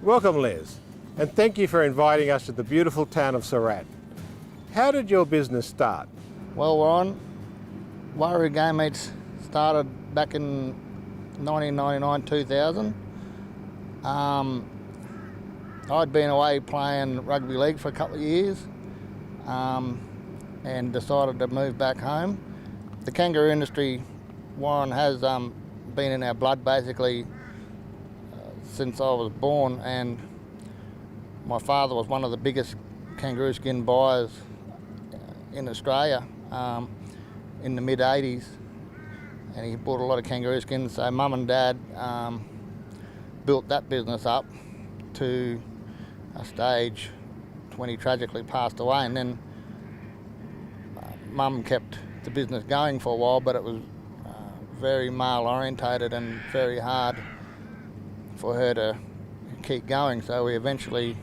Welcome, Les, and thank you for inviting us to the beautiful town of Surat. How did your business start? Well, Warroo Game Meats started back in 1999-2000. I'd been away playing rugby league for a couple of years and decided to move back home. The kangaroo industry, Warren, has been in our blood basically since I was born, and my father was one of the biggest kangaroo skin buyers in Australia in the mid-80s, and he bought a lot of kangaroo skins. So Mum and Dad built that business up to a stage when he tragically passed away, and then Mum kept the business going for a while, but it was very male orientated and very hard for her to keep going. So we eventually,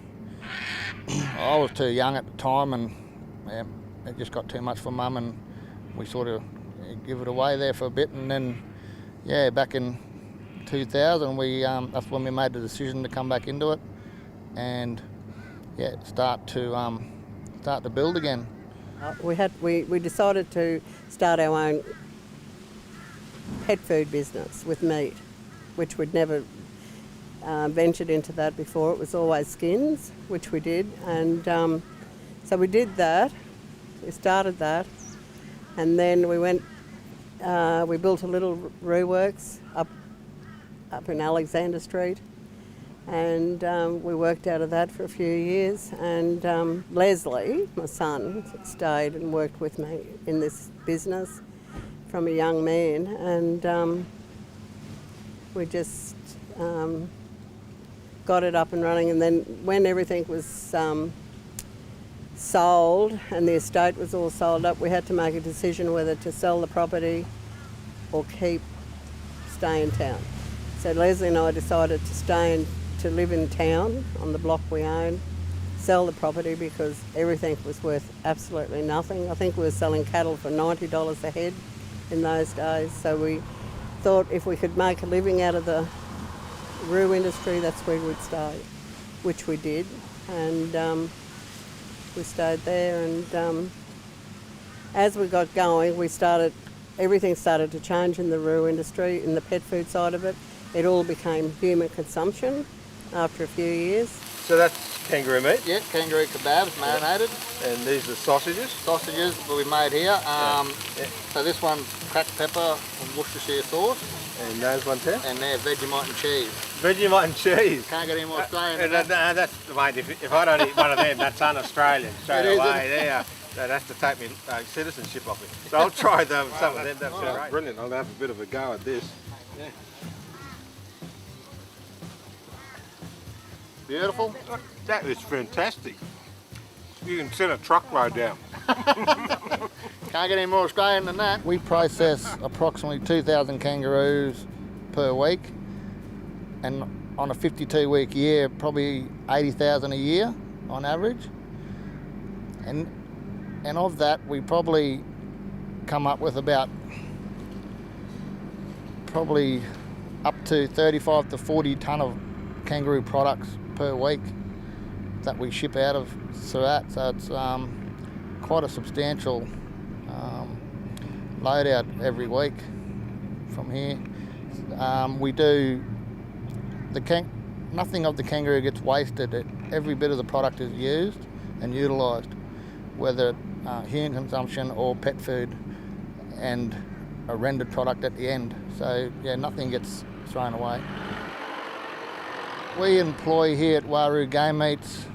I was too young at the time, and it just got too much for Mum, and we sort of give it away there for a bit. And then, back in 2000, that's when we made the decision to come back into it and start to build again. We decided to start our own pet food business with meat, which we'd never ventured into that before. It was always skins, which we did, and so we did that. We started that, and then we went. We built a little Warroo works up in Alexander Street, and we worked out of that for a few years. And Leslie, my son, stayed and worked with me in this business from a young man, and we just got it up and running. And then when everything was sold and the estate was all sold up, we had to make a decision whether to sell the property or stay in town. So Leslie and I decided to live in town on the block we own, sell the property because everything was worth absolutely nothing. I think we were selling cattle for $90 a head in those days. So we thought if we could make a living out of the Warroo industry, that's where we'd stay, which we did. And we stayed there, and as we got going, everything started to change in the Warroo industry, in the pet food side of it. It all became human consumption after a few years. So that's kangaroo meat? Yeah, kangaroo kebabs, marinated. And these are sausages? Sausages that we made here. So this one's cracked pepper and Worcestershire sauce. And those ones here? And they're Vegemite and cheese. Vegemite and cheese? Can't get any more Australian than that. That's, mate, if I don't eat one of them, that's un-Australian straight away there. That has to take me citizenship off me. So I'll try some of them. That's great. Brilliant. I'll have a bit of a go at this. Yeah. Beautiful. That is fantastic. You can send a truckload down. Can't get any more Australian than that. We process approximately 2,000 kangaroos per week, and on a 52-week year, probably 80,000 a year on average. And of that, we probably come up with about probably up to 35 to 40 tonne of kangaroo products per week that we ship out of Surat. So it's quite a substantial load out every week from here. We do nothing of the kangaroo gets wasted. Every bit of the product is used and utilised, whether human consumption or pet food, and a rendered product at the end. So nothing gets thrown away. We employ here at Warroo Game Meats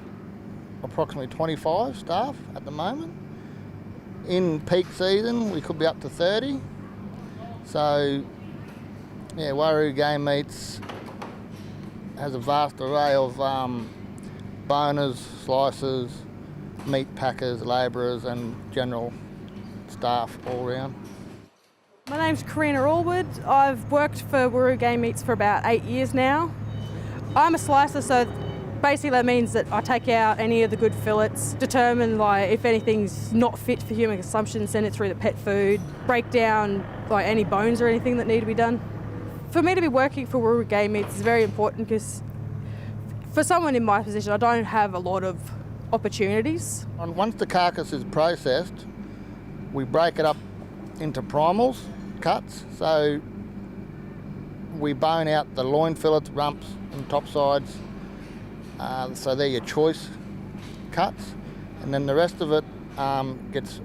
approximately 25 staff at the moment. In peak season, we could be up to 30. So, Warroo Game Meats has a vast array of boners, slicers, meat packers, labourers and general staff all round. My name's Karina Allwood. I've worked for Warroo Game Meats for about 8 years now. I'm a slicer, so basically that means that I take out any of the good fillets, determine if anything's not fit for human consumption, send it through the pet food, break down any bones or anything that need to be done. For me to be working for Warroo Game Meats is very important because For someone in my position, I don't have a lot of opportunities. And once the carcass is processed, we break it up into primals, cuts. So we bone out the loin fillets, rumps and top sides. So they're your choice cuts. And then the rest of it gets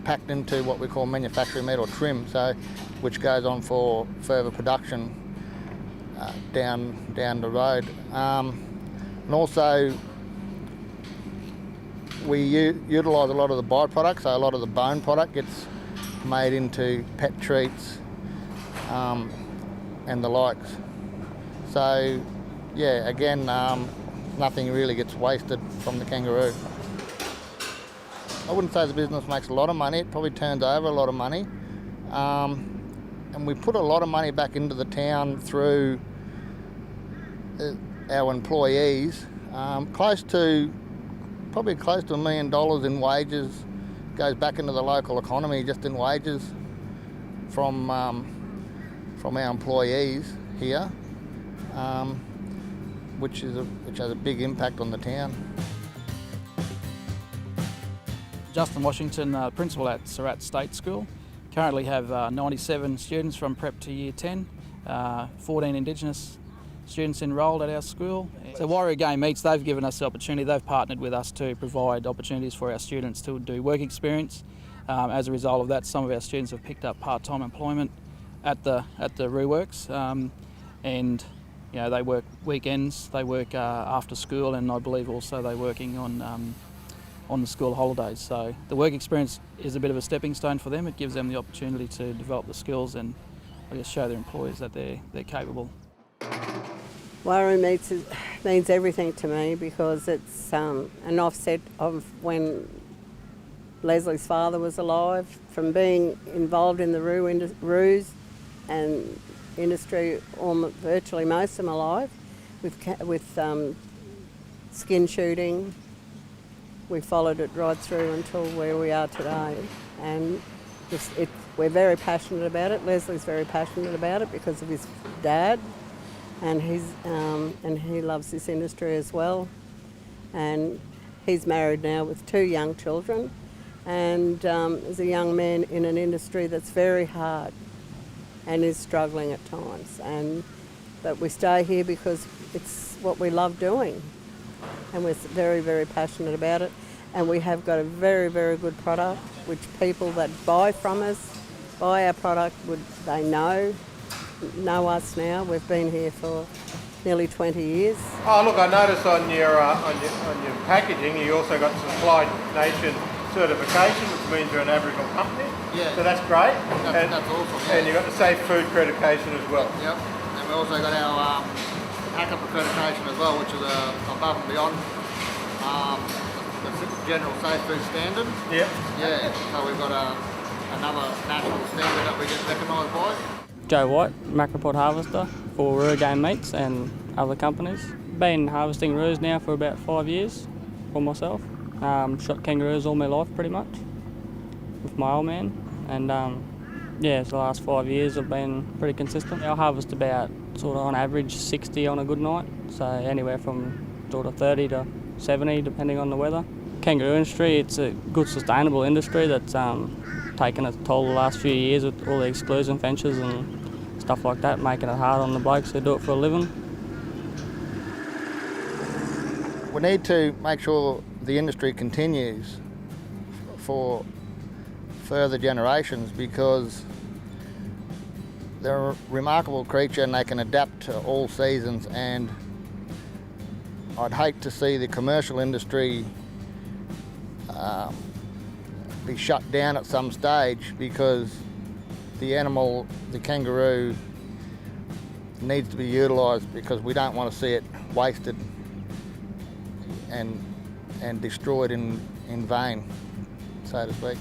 packed into what we call manufacturing meat or trim, which goes on for further production down the road. And also we utilise a lot of the byproducts, so a lot of the bone product gets made into pet treats and the likes. So yeah, again, nothing really gets wasted from the kangaroo. I wouldn't say the business makes a lot of money, it probably turns over a lot of money. And we put a lot of money back into the town through our employees. Probably close to $1 million in wages goes back into the local economy just in wages from our employees here, which has a big impact on the town. Justin Washington, principal at Surat State School. Currently have 97 students from prep to year 10, 14 Indigenous students enrolled at our school. So Warroo Game Meats, they've given us the opportunity, they've partnered with us to provide opportunities for our students to do work experience. As a result of that, some of our students have picked up part-time employment at the Roo Works, and you know, they work weekends, they work after school, and I believe also they're working on the school holidays. So the work experience is a bit of a stepping stone for them. It gives them the opportunity to develop the skills and I guess show their employers that they're capable. Warroo Meats means everything to me because it's an offset of when Leslie's father was alive, from being involved in the roos and industry virtually most of my life with skin shooting. We followed it right through until where we are today, and we're very passionate about it. Leslie's very passionate about it because of his dad, and he loves this industry as well. And he's married now with 2 young children, and is a young man in an industry that's very hard and is struggling at times. But we stay here because it's what we love doing. And we're very, very passionate about it. And we have got a very, very good product, which people that buy from us, buy our product, they know us now. We've been here for nearly 20 years. Oh look, I noticed on your packaging you also got Supply Nation certification, which means you're an Aboriginal company. Yeah. So that's great. That's awesome. Yeah. And you've got the Safe Food accreditation as well. Yep. And we also got our HACCP accreditation as well, which is above and beyond the general safe food standard. Yep. Yeah, so we've got another national standard that we get recognised by. Joe White, macropod harvester for Warroo Game Meats and other companies. Been harvesting roos now for about 5 years for myself. Shot kangaroos all my life pretty much with my old man, and yeah, the last 5 years I've been pretty consistent. I harvest about sort of on average 60 on a good night, so anywhere from sort of 30 to 70 depending on the weather. Kangaroo industry, it's a good sustainable industry that's taken a toll the last few years with all the exclusion fences and stuff like that, making it hard on the blokes who do it for a living. We need to make sure the industry continues for further generations because they're a remarkable creature and they can adapt to all seasons, and I'd hate to see the commercial industry be shut down at some stage because the animal, the kangaroo, needs to be utilised because we don't want to see it wasted and destroyed in vain, so to speak.